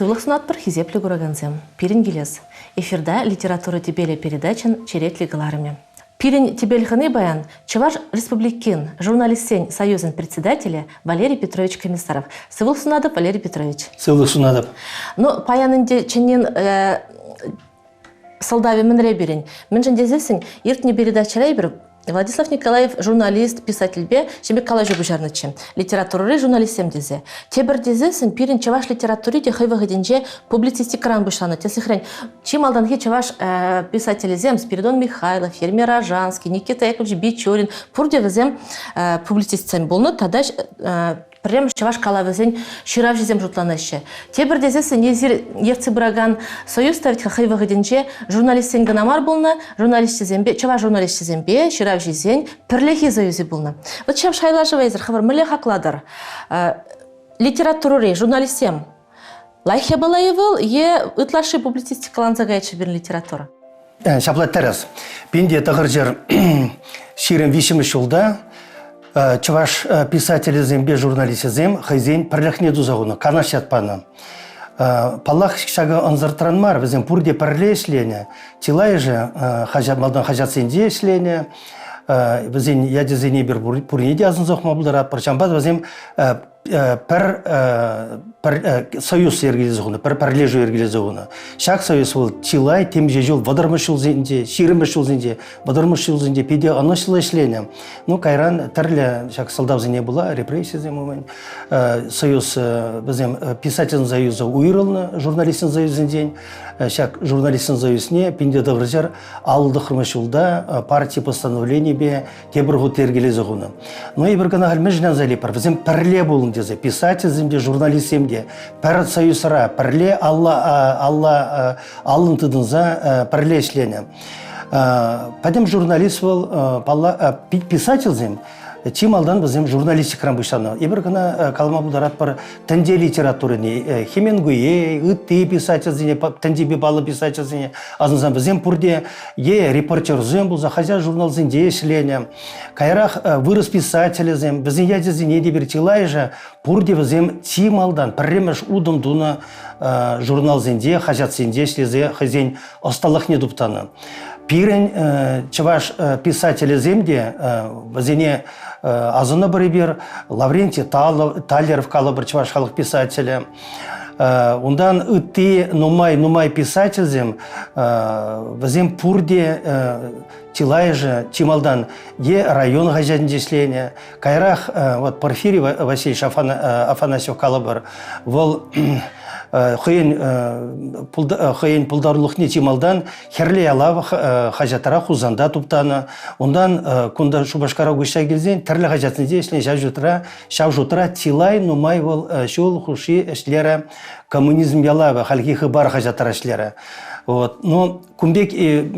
Сывлық сунат бір хизеплі көрігінзем. Пирин келес. Эфирда литература тебелі передачын черетлі ғыларымен. Пирин тебелханы баян Чуваш Республикин, журналистен Союзын председателя Валерий Петрович Комиссаров. Сывлық сунадып, Валерий Петрович. Сывлық сунадып. Ну, паянынде ченен солдави мінре берін. Мен жіндезесің, ертіне передачалай бір Владислав Николаев журналист, писатель бе, шембек калай жобыжарнычы. Литературы журналистем дезе. Тебір дезесін, пирин чаваш литературе де хайвығы денже публицистикаран бұшланы. Тесіхрен, чим алданхи чаваш писатель зем, Спиридон Михайлов, Ермей Рожанский, Никита Яковлевич Бичурин, пурде візем публицистцем болны, тада прям чаваш калавызен ширав жезем жұтланышы. Тебір дезесі незір ерці бұраган союз ставить хайвығы денже журналистен гынамар болны, чаваш журналист зембе, ширав жезен пірлехи заюзи болны. Вот чав шайлажыва езір хавар мүлі хақладыр. Литературы журналистем лайхе балаевыл, ытлашы публицистикалан загайчы бір литература. Шаплат тәріз. Пенде тағыр жер ширен вишімі шулда, Чаваш писатель зембе журналист зем хайзен пірлехне дузағыны, канаш ятпаны. Паллах шага анзартранмар, візем пурде пірле ішлене, тилай же малдан хажат сенде ішлене, візен ядезене бір пурнеде азын зоқма бұлдырат, бірчамбад візем союз ергелезуғыны, пірлежу ергелезуғыны. Шақ союз ол тилай, темже жол, вадырмыш жол зенде, ширымыш жол зенде, вадырмыш жол зенде, педе анышылы ішлене. Ну, кайран тірлі шақ сылдав зене бұла, репрессия земумен. Союз, бізем, писатель союзы уйрылны, журналистин союзінден. Шақ журналистин союзіне, пенде дығыржар, алды қырмыш жолда, партия постановление бе, тебірғыт ергелезуғыны. Ну, и бір гана ғалмежнен залепар, бізем пірле болын дезе, писатель земде, журналист земде, пір союзыра, пірле алын тыдынза пірле ішлене. Падем журналист был, писатель зем, тим алдан бізем журналистикран бұштаны. Ебір ғана қалма бұлдарат бар тәнде литературыне, Хемингуэй, үтті писатель зене, тәндебе балы писатель зене, азынзан бізем пұрде репортер зем бұлза, хазя журнал зенде ішлене. Кайрақ вырыс писатель зем, бізен яде зене дебір тилай же, пұрде бізем тим алдан, пірремеш удым дуны журнал зенде, хазят зенде ішлезе, хазен осталық не дуптаны. Пирен чаваш писатель земде, бізене азыны бірі Лаврентий Талеров калы бір чаваш халық писателі. Ондан үтті нумай писатель зем, бізем пурде тилай же, тималдан район ғажадын дешлене. Кайрақ Порфирий Васильевич Афанасьев калы бір, ол хыйын пулдарлықне тималдан херле алав хажатара хузанда туптаны. Ондан кунда шубашкара гүшай келзен, тірлі хажатын дешлене шав жұтыра тилай нумай ол шол хуши эшлері коммунизм ялава, халки хыбар хажатара эшлері. Но кумбек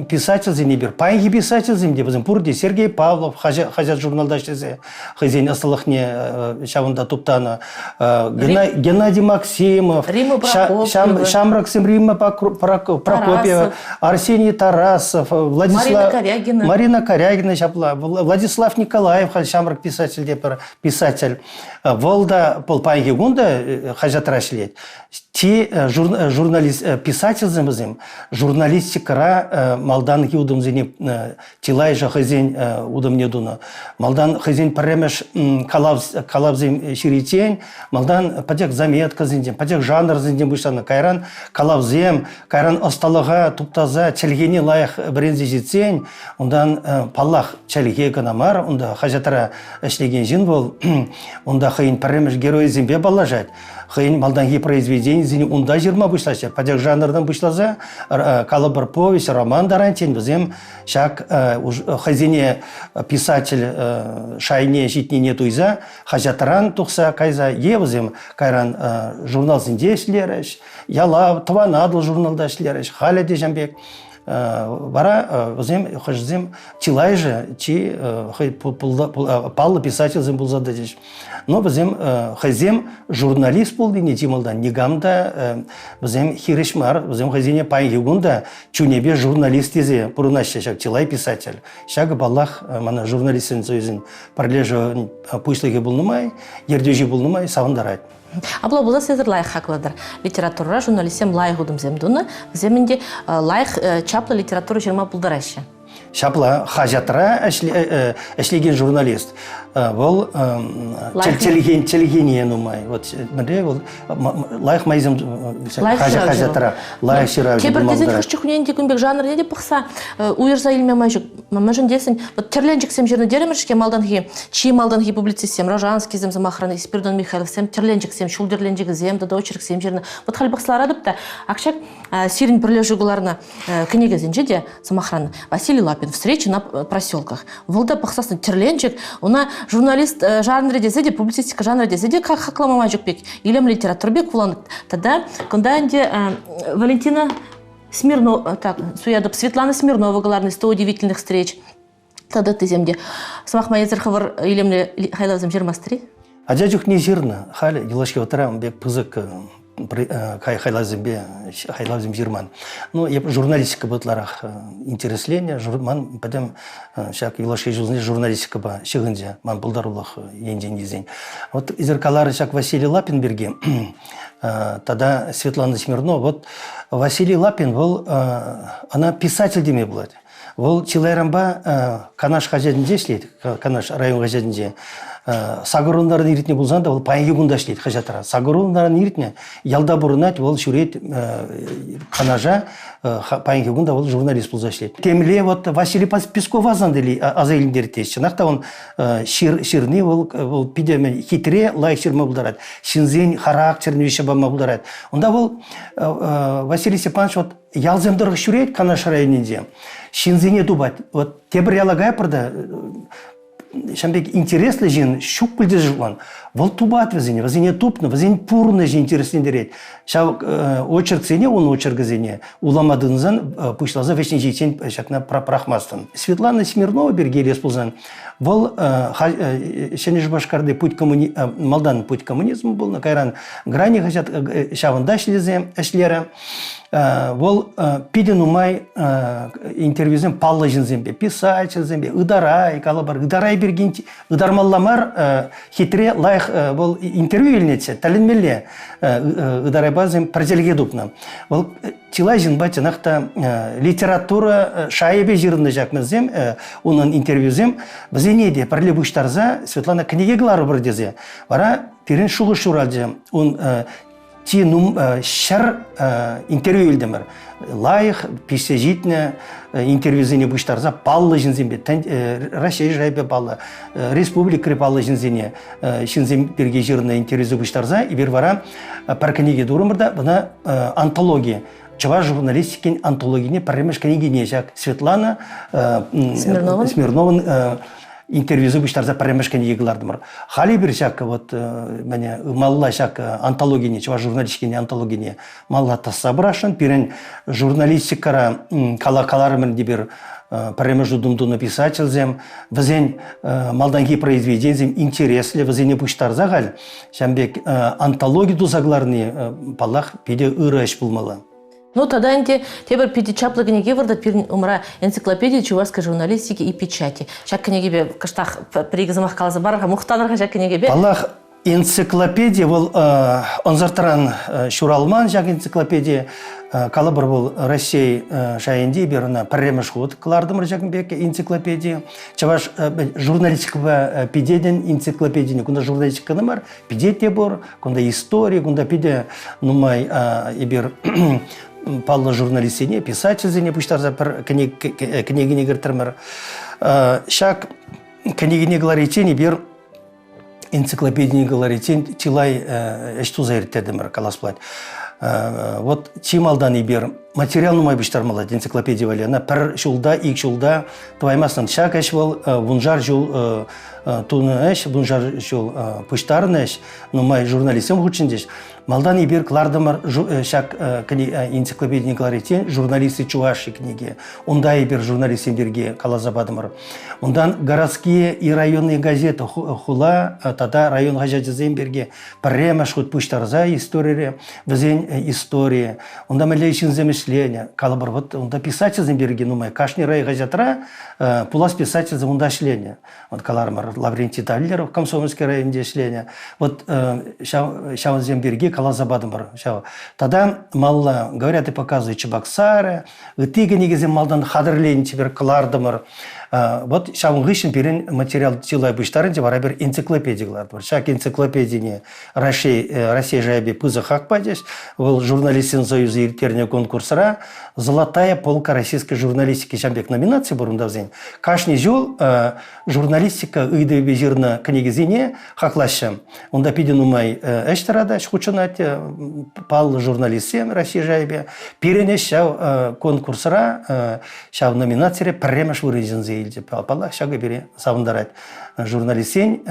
писатель зене бір, пайынги писатель земде, бізім пурде Сергей Павлов, хажат журналда іштезе, хызен асылықне шавында туптаны, Геннадий Максимов, Шамраксим Римма Прокопьева, Арсений Тарасов, Марина Корягина, Владислав Николаев, Шамрак писатель, Волда Полпайги Гунда хажатара ішлет. Ти журналист, писатель земізім, журналистикара малдан удым зене тилай же хызен удым не дуна. Малдан хызен паремеш калав зем ширитен, малдан падек заметка зенден, падек жанр зенден бұштаны. Кайран калав зем, кайран осталыға туптаза чәлгені лайық бірензе жетсен, ондан паллах чәлге гынамар, онда хажатара ішлеген жин бол, онда хыйын паремеш герой зембе балажать. Хыйын малданги произведение зене унда жирма бұшлашы. Падек жанрдан бұшлаза, калабыр повесть, роман дарантен, бізем шак хазине писатель шайне житнене туйза, хажатаран тұқса кайза бізем кайран журнал зінде ішлеріш, ялав, таванадыл журналда ішлеріш, халяде жамбек. Бара бізем хажзем тилай же, паллы писатель зем бұлзады деш. Но бізем хазем журналист болды не тималдан, негамда бізем хирешмар, бізем хазине пайгигунда чунебе журналист езе, бұрынашы шак тилай писатель. Шагы баллах мана журналистен сөзін парлежу пуйшлыге бұлнымай, ердежі бұлнымай, савындарайды. Абла булда сезер лайх хакладыр. Литература журналистем лайх удым земдуны. Земенде лайх чаплы литература жирма булдарашы. Шапла хажатра эшлеген журналист. Бұл телегение нумай. Вот менде бұл лайх майзым хажатра лайх шира. Тебір дезен хушчухунен дегенбек жанр неде пықса уйырза илме майжук. Мажын десін, вот терленжік сем жерні дереміршке малданхи, чи малданхи публицистсем, Рожанский зем замахраны, Спиридон Михайлов сем, терленжік сем, шулдерленжік зем, додочерк сем жерні. Вот халбақсылар адыпта, ақшак сирин бірлежугуларына книга зенжеде замахраны. Василий Лапин, встречи на проселках. Волда пақсасын терленжік, она журналист жанры дезеде, публицистика жанры дезеде, как хаклама майжук бек, илем литератур бек куланып. Тогда, когда Валентина Смирнова, так, суядып, Светлана Смирнова, главный 100 удивительных встреч. Тогда ты земде. Самах майзер хавар илемле хайлазым жирмастри. А дядюк не жирно, хали, делашки ватрам, бек пызык хайлазым жирман. Ну, я журналистика бұтларах интересление, журман, потом шак делашки журналистика ба шигынзе, ман бұлдарулах енден дезен. Вот изеркалары шак Василий Лапин берге, тогда Светлана Смирнова, вот Василий Лапин был, она писатель деме была. Ол Чилайрамба канаш хажадинде шлейді, канаш район хажадинде. Сагырундарын иритне болсанда, ол пайынге гунда шлейді хажатара. Сагырундарын иритне, ялда бұрынат, ол шурет канажа, пайынге гунда, ол журналист болса шлейді. Темле, вот Василий Песков азандели, азайліндері тесті. Нақта он ширни, ол пидемен хитре, лайк ширма бұлдарад. Шинзен, характерін веше бама бұлдарад. Онда ол Василий Степанович, вот ялземдырғы шурет канаш районінде. Шинзене дубать. Вот тебір ялагай пырда, шамбек интересный жин, щук пыльды жуан. Вол тубат вазине тупны, вазине пурны жин интереслендерет. Шау очерк зене, он очерк зене, уламадынзан, пушлаза вечный жейтен шакна прахмастан. Светлана Смирнова бергелес пулзан. Вол шанеш башкарды малдан путь коммунизма был, на кайран грани хачат шавында эшлері. Вол пиден умай интервьюзен палла жинзембе, писатель зембе, ыдарай, калабар, ыдарай берген, ыдармалламар хитре лайх вол интервью илнетсе, талинмелле ыдарай базем проделге дупна. Вол тила жинбате нахта литература шайбе жирны жакмызем, унын интервьюзем, бізенеде парлебуштарза Светлана книге глары бір дезе. Вара пирен шуғы шуралде, он тинум шар интервью илдемер. Лайх писежитне интервьюзене буштарза паллы жинзембе, Россия жайбе паллы, республика паллы жинзене, шинзем берге жирны интервьюзы буштарза, и бер вара пар книге дурымырда, бына антология. Чава журналистикин антологине паремеш книгине жак Светлана Смирнова интервьюзы буштарза паремешкен егілардымыр. Хали бір жак, вот, мәне, малла жак антологине, чава журналистикине антологине малла тасса бұрашын, пирен журналистикара каларымын дебір паремеш дудумдуны писательзем, візен малданги произведензем интереслі, візене буштарза ғал, шамбек антологию дузагларны палах педе ырыш булмалы. Ну, тогда инте тебір пиди чаплы книги вырдат пирин умра энциклопедия чувашской журналистики и печати. Шак книги бе кыштах пригызымах калазы бараха, мухтанырха шак книги бе. Аллах энциклопедия был онзартаран шуралман жак энциклопедия калабыр был Россия шайынди берна парремеш ход клардымыр жакын беке энциклопедия. Чаваш журналистика пидеден энциклопедия, кунда журналистика намар, пидете бор, кунда история, кунда пиде нумай ибер палла журналистине, писательзине пуштарза книгине гертірмір. Шак книгине гларитени бер энциклопедине гларитен тилай эшту заирттедімір каласплать. Вот чималдан ибер материал нумай биштармалат энциклопедия вали. Она пер шулда, ик шулда, тваймасын шак эш был, вунжар жул туны эш, вунжар жул пуштарын эш, нумай журналистем хучындеш. Малдан ибер клардымыр шак энциклопедия кларитен журналисты Чуваши книги. Онда ибер журналистендерге калазабадымыр. Ондан городские и районные газеты хула тада район газетезен берге прямо шут пуштарза история, везен история. Онда мелейшин замышления. Калабар вот онда писательзен берге нумай кашни рай газетра пулас писательзен онда шления. Вот калармар Лаврентий Таллеров Комсомольский район шления. Вот шавзен берге калазабадым бар. Тогда малла говорят и показывают Чебоксары, тыга негізем малдан хадырлейн тепер кылардымыр. Вот шавын гышын перен материал тилай бұштарын деп арабер энциклопедиялар бар. Шак энциклопедияне Россия жайбе пызы хақпадеш, ол журналистин союзы ертеріне конкурсыра «Золотая полка российской журналистики» шамбек номинации бұрында взен. Кашни жол журналистика ыйды бежирна книгизине хақлашы. Онда пиден умай эштарада шхучынат пал журналистен Россия жайбе. Перене шав конкурсыра шав номинация премеш вырезен зейлде. Пала шага бере савындарат журналистен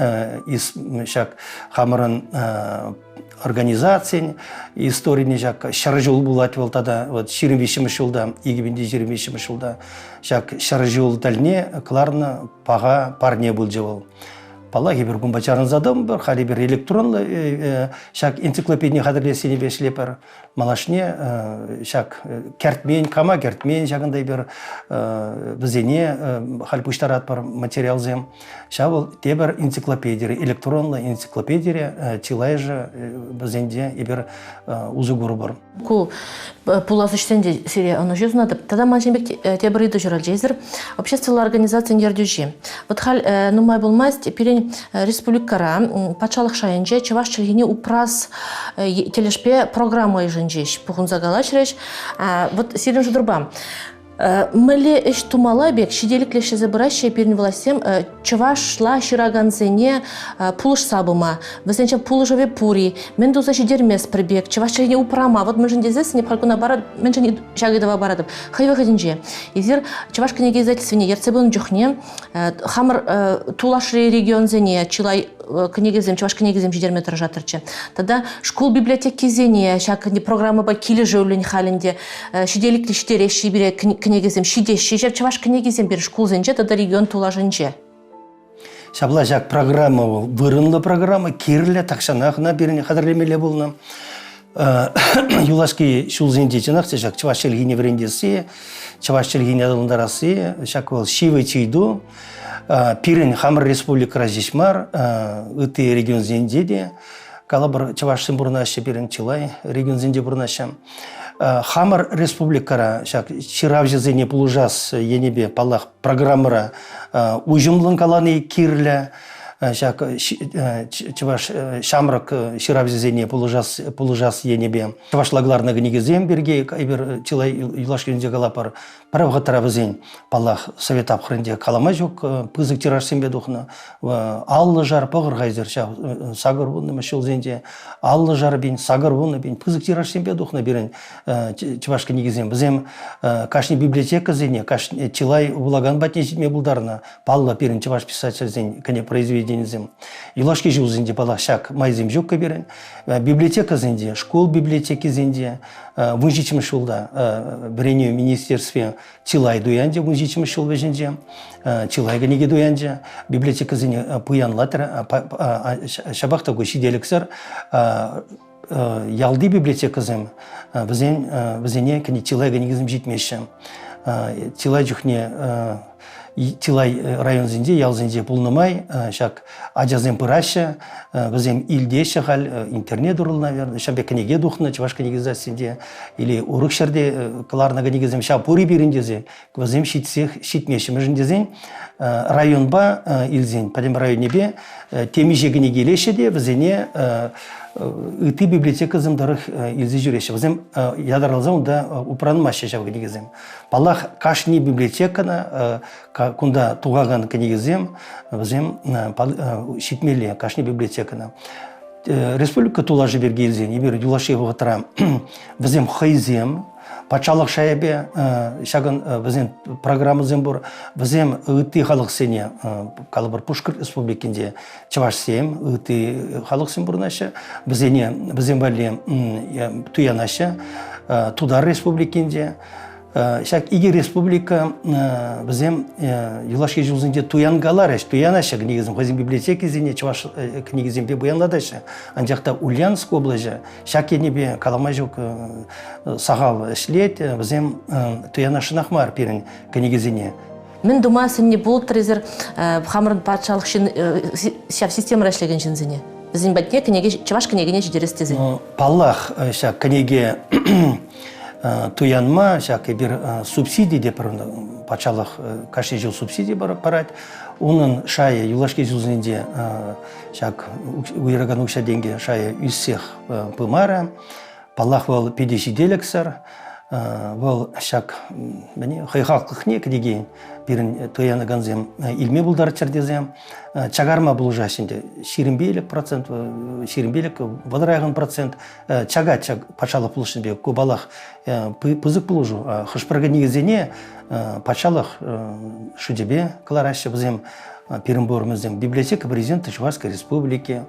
из шак хамырын организациян историяне жак шаржол булат бол тада вот 25 жылда 2025 жылда жак шаржол дальне кларна пага парне был жевал. Пала гибер гумбачарын задам бір хали бір электронлы шак энциклопедия хадырлесіне бешлепер малашне шак кертмен кама кертмен шагындай бір бізене хали пуштарат бар материал зем шабыл тебер энциклопедия электронлы энциклопедия чилай же бізенде ибер узы гуру бар. Ку пулас үштенде серия оны жүз надып. Тада манженбек тебер иду жүрал жезір общественная организация нердюжи. Вот хал нумай болмайс перен республикара пачалық шайынже чеваш чергене упрас телешпе программа еженжеш пухунза галачреш. Вот сирен жудурбам. Мэле эш тумала бек шиделик леше забыраща перен властем чевашла шираганзене пулыш сабыма. Весенче пулыжове пури. Мен дуза шидермес прибег. Чеваш чергене упрама. Вот мы же здесь не пхалкуна барад. Мен же не шагидова барадып. Хайва хадинже. Изир чеваш книги издательстве ерцебун джухне. Хамыр тулашри регион зене чилай книгизем чеваш книгизем шидерме тражатырчы. Тогда школ библиотеки зене шак программа ба киле жөвлен халинде шиделик лиштере шибире книгизем шиде шижер чеваш книгизем бир школ зенже тогда регион тулажынже. Шабла жак программа был, вырынлы программа, кирле такшанахна берене хадырлемеле болна. Юлашки шулзенде чынақсы жак чеваш челгине врендесі, чеваш челгине адылындарасы, шак был шивы чейду. Пирен Хамыр республика разишмар, ыты регион зенде, калабр чевашсын бурнашы пирен чилай регион зенде бурнашы. Хамыр республикара шак чиравжы зене пулужас енебе палах программара ужымлын каланы кирле, шак чеваш шамрак чиравжы зене пулужас енебе. Чеваш лагларна гнигезем берге, ибер чилай юлашкенде галапар. Правға таравызен палах совет апхрынде калама жоқ, пызык тираж сенбе духна. Аллы жар пығыр ғайзер, сагыр бұнны мәшіл зенде, аллы жар бен, сагыр бұнны бен, пызык тираж сенбе духна берін чевашка негізен. Бізем кашни библиотека зене, кашни чилай улаган батне жетме бұлдарына, палла берін чеваш писатель зен, кәне произведение зем. Юлашки жыл зенде палах шак майзем жоққа берін, библиотека зенде, школ библиотеки зенде, вынжичим шулда, брению министерстве Чилай дуянде, вынжичим шул веженде, Чилай ганеге дуянде, библиотека зене пуян латыр, шабақта гой шиделіксір, ялды библиотека зем, візене кәне Чилай ганеге зем жетмеші. Чилай жүхне Тилай район зенде, ял зенде пулнымай, шак аджазем пыраща, візем илде шағал, интернет урыл, наверное, шамбе книге духна, чеваш книге засенде, или урық шерде, каларна книгезем ша пури беріндезе, візем шитмеші мүжіндезен, районба илзен, падем районебе, темеже книге лешеде, візене ыты библиотека зымдарых илзе жүреші. Візем ядаралзам да упранмашы жау книгезем. Палах кашни библиотекана, кунда тугаган книгезем, візем шитмелі кашни библиотекана. республика тулажы бергелзен, ибер юлаши ватра візем хайзем, патшалық шайбе, шаган візем программызем бұр, візем ұйты халық сене, калыбыр Пушкар республикінде чаваш сем, ұйты халық сен бұрнашы, візем бәлі туянашы, Тудар республикінде, шак иги республика бізем юлашки жылзынде туянгалар туянашы книгізім хозин библиотеки зене чуваш книгізім бе буянладашы анжақта Ульяновск облажы шак енебе каламай жоқ сағал ішлет бізем туянашынақмар перін книгізіне. Мен дума сенне бұл трезер хамырын патшалық шап система рашлеген жинзіне. Бізім бәтне книге чуваш книгіне жидерестезіне. Паллах шак книге туянма, шаки bir субсидий деп патшалық каждый жыл субсидий барат. Onun шая юлашки жылзінде шак уйраган укша деньги шая үссех пымара. Паллах был 50 делексар. Был шак хайхақлық не книги бірін туяны ганзем илме бұлдар чердезем. Чагарма бұл жашында 20%, 20%, вадрайған процент чага патшалық бұлышын бе көбалақ пызық бұлыжу. Хышпырға негізіне патшалық шудебе кларашы бізем Перенборымыздың библиотека президента Чувашской республики,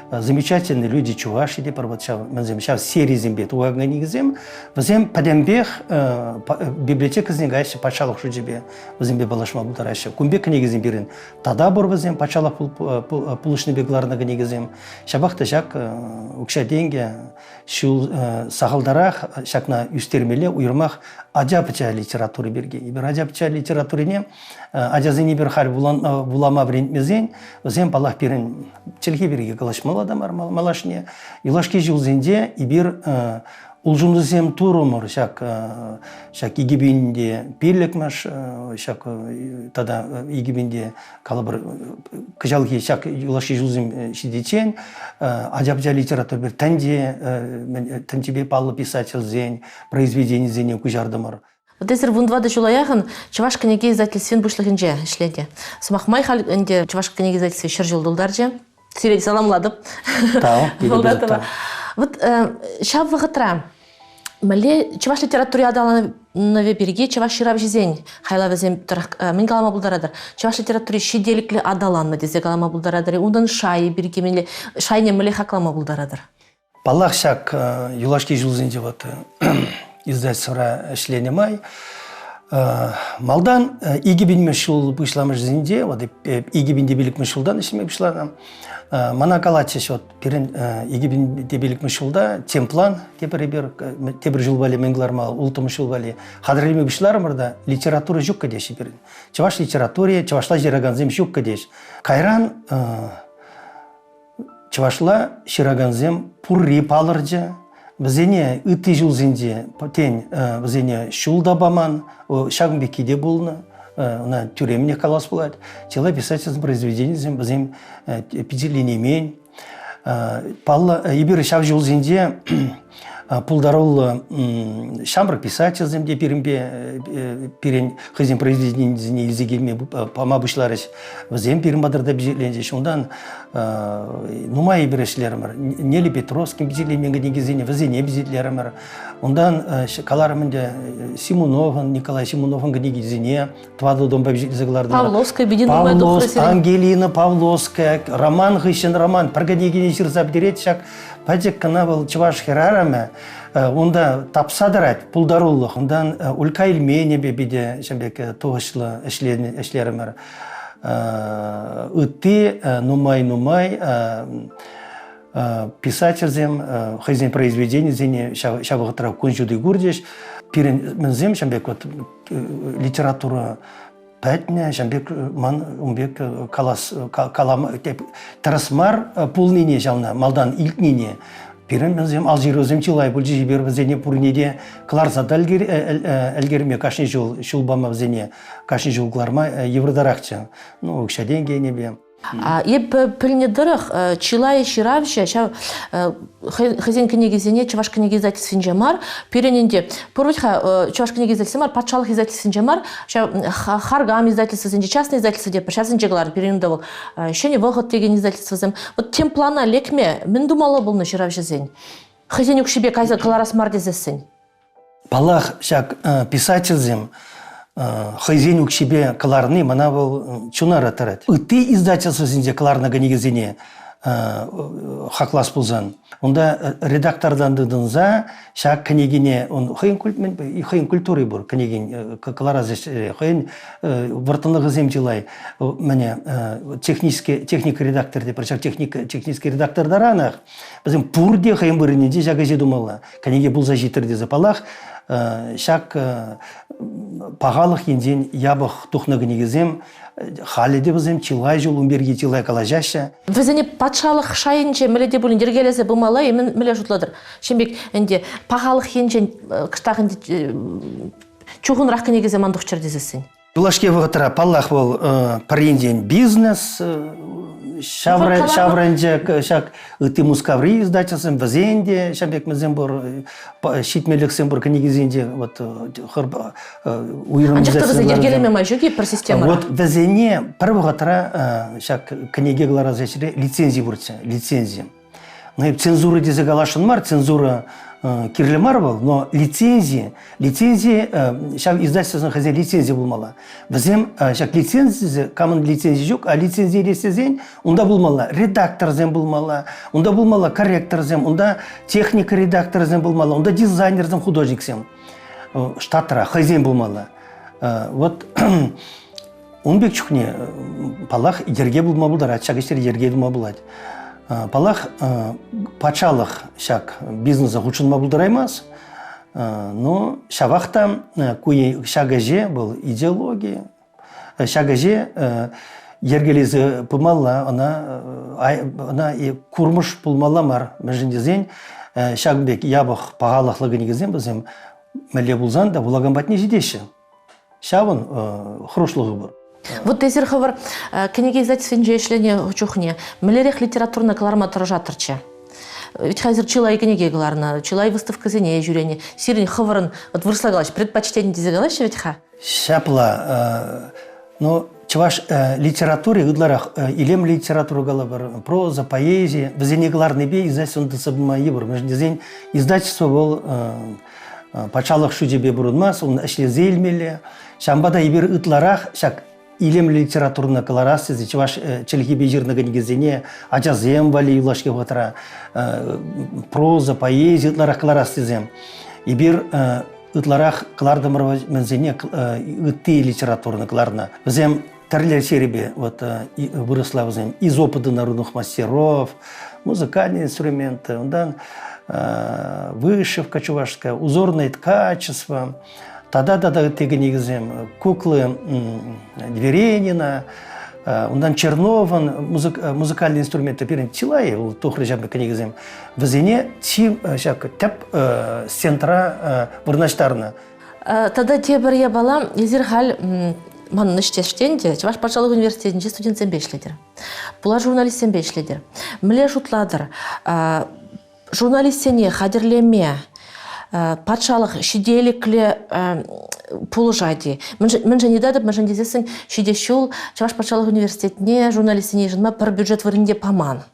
замечательные люди Чуваши, где сейчас серии зембет, уагна негізем, бізем падембех библиотека зеңгайшы патшалық шудебе, бізембе балашма бұлдарашы. Кумбек негізем берін, тада бұр бізем патшалық пұлышны бегларына негізем. Шабақты жак ұқша денге, шул сағалдарақ, шакна үстермеле, уйырмақ ажапыча литературы берге. Ибір ажапыча литературине ажазыне бір хар булама брендмезен, өзен палах берін челге берге қалашмал адамар малашне. Илашки жылзенде ибір улжумдызем турумыр, шак игибинде перлікмаш, шак тада игибинде калабыр кыжалги шак илашки жылзем шидечен, ажапыча литератур бір тәнтебе палы писатель зен, произведение зене күжардымыр. Вот эзер вундвада жулаяғын Чуваш книги издательствен бұшлығынже ішледі. Сымақмай хал өнде Чуваш книги издательстве шыр жылдылдар же. Сирек саламладып. Вот шап вағытра. Мәле Чуваш литературе адаланы берге Чуваш ширап жезен. Хайла везен мен қалама бұлдарадыр. Чуваш литературе шиделіклі адаланмы дезе қалама бұлдарадыр. Ондан шайы берге менле шайне мәле хақлама бұлдарадыр. Балақ шак юлашки жылзенде ваты. Издательство эшленемай. Малдан игибин мешул бышламыш зинде, вот игибин дебилик мешулдан ишме бышлана. Мана калачеш вот перен игибин дебилик мешулда темплан тебір жыл бали менгларма улты мешул бали хадрилме бышларымырда литература жук кадеши перен. Чаваш литературе, чавашла жираганзем жук кадеш. Кайран чавашла шираганзем пурри палырджа. Бізене үтті жылзінде тен бізене шулда баман, шағынбекеде болны, она тюреміне қалас болады. Тела писательским произведением бізем петелинемен. Ибері шақ жылзінде пулдарулы шамры писатель земде перен хызем произведением изегельме пама бұшларыш. Бізем перен бадырда бізеленде. Шундан нумай берешлерімір. Нелі Петровским бізелеменгі негізіне візене бізелерімір. Ондан каларымында Симоновын, Николай Симоновын негізіне твады домба бізелзігларды. Павловская, Ангелина Павловская, роман ғышын роман. Піргенегіне жырзап дерет шақ. Падек кана был Чуваш херараме, онда тапсадырат пулдаруллық, ондан улька илмейне бебеде шамбек тоғышлы эшлерімір. Үтті нумай писательзем, хайзен произведение зене шабығытыра күнжуды гурдеш. Пирензем шамбек литература пәтіне шамбек умбек калам тарасмар пулнине жална малдан илтнине пирензем алжирозем чилай бульжи бер бізене пурнеде кларзада әлгерме кашни жыл шулбама бізене кашни жыл кларма евродарақча. Ну, кшаден гене бе. Еп пілнедіріх чилай ширавши, хазин книгизине чаваш книги издательствен жамар, перененде, порвитха чаваш книги издательствен мар, патшалық издательствен жамар, харгам издательствен, частный издательство деп, шазын жеглар перенендавыл, шене выход деген издательствен. Вот тем плана лекме, мен думала был на ширавши зень. Хазин юкшибе кайза каларас мардезесен. Палах шак писательзем, хайзен укшибе каларны мана был чунара тарат. Ты издательство зинде каларна ганигезине хаклас пулзан. Онда редактордан дыдынза шак книгине он хайын культуры бур книгин калара зеш хайын вартынлыгы земтилай мене техник редактор деп шак технический редактор даранах. Bizim пурде хайын бұрыненде жагазе думала. Книги булза житерде запалах шак пағалық енден ябық тұхны книгизем халиде бізем чилай жол умберге чилай калажаша. Візіне патшалық шайынче міледе бұлын дергелесе бұмала, емен міле жұтладыр. Шембек, әнде пағалық енжен кыштағынде чуғынрақ книгизе мандық чердезесін. Булашке вғытыра паллах бол паренден бизнес, шавранча шак ты мускаври издательством вазенде шамбек мезем бор щитмелексем бор книгизенде вот уйрым издательство. Анчакта дергелеме мажуги про систему. Вот вазене первого тра шак книги глара зачре лицензии бурча лицензия. Но цензура дезагалашен мар цензура Кирле Марвел, но лицензии, сейчас издательство хозяин лицензия булмала. Вазем, сейчас лицензия, камон лицензия жук, а лицензия лицензия, онда булмала, редактор зем булмала, онда булмала корректор зем, онда техника редактор зем булмала, онда дизайнер зем художник зем, штатра хозяин булмала. Вот он бек чухне, палах ерге булма булдар, атчагыстер ерге булма булать. Палах пачалық шак бизнеса хучынма бұлдыраймас, но шавақта куе шагаже был идеология, шагаже ергелезі пымалла, она и курмыш пулмалла мар мәжіндезен, шагбек ябық пағалықлығы негізен бізем мәле бұлзан да бұлаган батне жидеші. Шавын хрушлығы бұр. Вот тезер хавар книги издательствен жешлене чухне. Милерех литературна кларма торжатырча. Ведь хазер чилай книги гларна, чилай выставка зене жюрене. Сирень хаваран вот вырслагалаш предпочтение дизагалаш ведь ха. Шапла, ну чуваш литературе удларах илем литературу галабар проза поэзия везене гларный бей издательство досабма ебур. Междезень издательство был пачалах шудебе бурунмас, он эшле зельмеле. Шамбада ибер утларах шак илем литературна колорасы, чуваш челхибе жирного негезене, аджазем вали юлашке ватра, проза, поэзия, утларах колорасы зем. Ибир утларах клардамарва мензене уты литературна кларна. Зем тарлер серебе вот выросла зем из опыта народных мастеров, музыкальные инструменты, ондан вышивка чувашская, узорное ткачество. Тогда теги негізем куклы Дверенина, ондан Чернован, музыкальные инструменты перед Тилай, тухры жабы негізем. Вазене тим тәп центра вырнаштарна. Тогда те бір я бала, езір хал манны штештенде, Чуваш патшалық университетінде студентсен бешледер. Бұла журналистсен бешледер. Міле жұтладыр. Журналистсене хадерлеме, патшалық шиделіклі пулы жайды. Мен және дадып, мен және дезесін шидешул Чаваш патшалық университетіне журналистіне жынма бір бюджет варінде паман.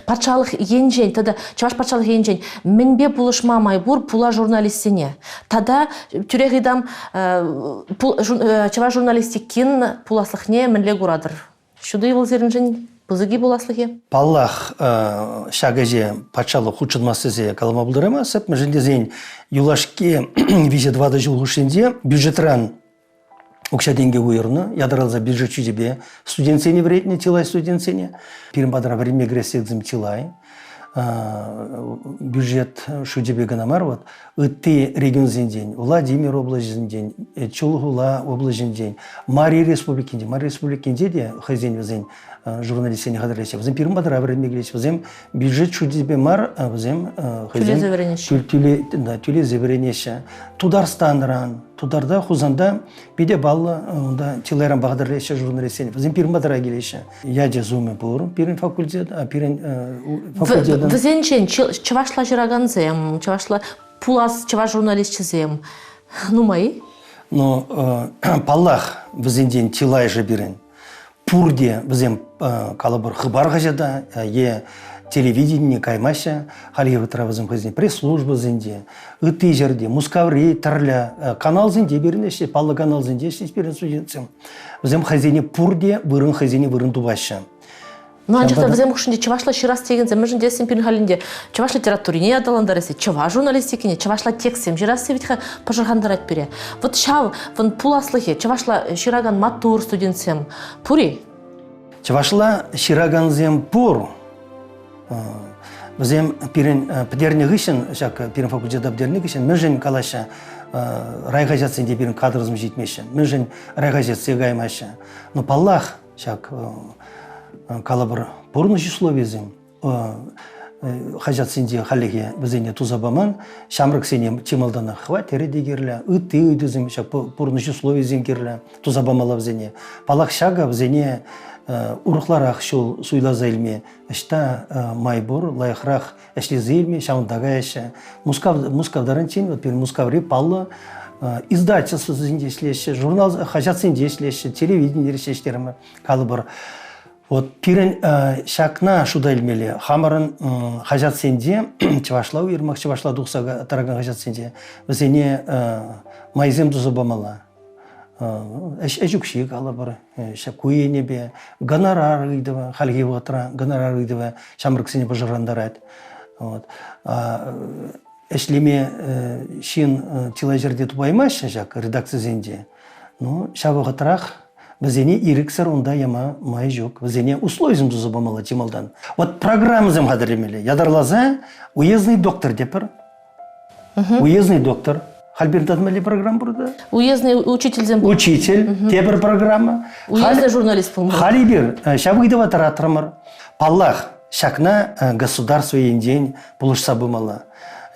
Патшалық енжен, тада Чаваш патшалық енжен, менбе пулышма майбур пула журналистіне. Тада түрегідам Чаваш журналистикін пуласлықне менле ғурадыр. Шуды бұл зерінжен? Бузыги буласлыхи. Паллах шагаже патшалық хучынмасызе калама булдырамасып, мәжіндезен юлашке виже 20 жыл ғушенде бюджетран окша денге уйырны, ядыралза бюджет чудебе студентсене вредне, тилай студентсене. Пирім бадыра время гресседзім тилай. Бюджет шудебе ганамар, вот, ыты регион день, Владимир облажен день, Чулгула облажен день, Мария республикинде де хазен везен журналистсене қадырлесе. Бізім пирім бадыра бірінме келесе. Бізім бюджет чудебе мар, бізім тюле зебіренеше. Тударстаныран, тударда хузанда биде баллы, онда тилайран бағдырлесе журналистсене. Бізім пирім бадыра келесе. Я жазуыме бұр, пирін факультет, пирін факультетен. Візенчен, чывашла жираганзем, чывашла пулас, чываш журналистчізем. Ну, мои? Но паллах візенден тилай же бірін. Пурде бізем калабыр хыбар ғажада, телевидение каймаша, халге вытра бізем қызен пресс-служба зенде, ыты жерде, мускаври, тарля, канал зенде берінеші, паллы канал зенде шеш берін студентсем. Бізем хазине пурде, вырын хазине вырын тубаша. Ну, анчақта бізем құшынде чывашла ширас тегензем, мүжін десен пирін халінде чываш литературине адаландаресе, чыва журналистикине, чывашла тексем, жирас севитха пожаргандарат бере. Вот шав, вон пуласлыхе, чывашла шираган матур студентсем, пури? Чывашла шираганзем пур. Бізем пирін підерне ғышын, пирін факультета підерне ғышын, мүжін калаша райға жатсынде пирін кадрызым жетмешін, мүжін райға жатсы ғаймаша. Но паллах, калабыр порно условиязым хажат сенде халеге бізене тузабаман шамрык сене чемалдана хватері дегерлі ыты өйдізім порно условиязым керлі тузабамала бізене палақ шага бізене урықларақ шол суйла зайлме ішта майбор лайықрақ әшлі зайлме шауындага әші мускавдарын чен мускаври паллы издательство зінде шлеші журнал хажат сенде шлеші телевидение шештерімі калыбыр. Вот пирен шакна шуда илмели хамарын хажат сенде чывашла уйырмак чывашла духсага тараган хажат сенде бізене майзем тузабамала әжукши кала бар куене бе гонорар ыйдыва халге ватра гонорар ыйдыва шамрык сене пожарандарат вот эшлеме шин тилажерде тубаймаш жак редакция зенде ну шабыга тарах бізене ирексер онда яма май жоқ. Бізене условиязым тузабамала темалдан. Вот программызым қадыремелі. Ядарлаза уездный доктор депір. Уездный доктор. Халбердадмелі программа бұрды? Уездный учительзем. Учитель. Тепір программа. Уездный журналист бұл. Халибер. Шабыйдыва таратырмыр. Паллах. Шакна государство енден бұлышса бымала.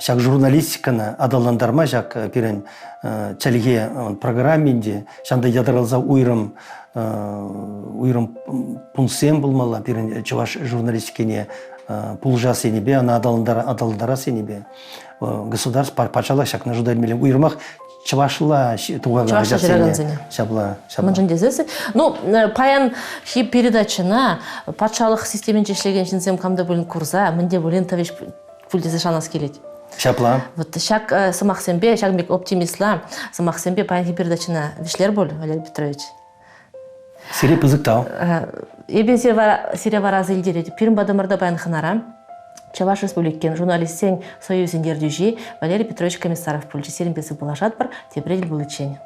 Шак журналистиканы адаландарма жак пирен чалиге программинде шанда ядыралза уйрым пунсем булмала пирен чуваш журналистикене пулжа сенебе ана адаландара сенебе государство пачала шакна журналистикене уйрмах чувашла тугага жасене шабла мынжын дезесі. Ну, паян хи передачына патшалық системен жешлеген жинсем камда бөлін курза, мінде бөлін тавеш пульдезе шанас келет. Шапла. Вот шак самахсембе, шак бек оптимистла, самахсембе паян передачына вишлер бол, Валерий Петрович. Сире пызыктау. Эбен сире варазы илдереди. Пирин бадамарда паян ханара. Чаваш республиккен журналистсен союзен дердюжи Валерий Петрович Комиссаров пульчи серин бесі булашат бар, тепредел был ичень.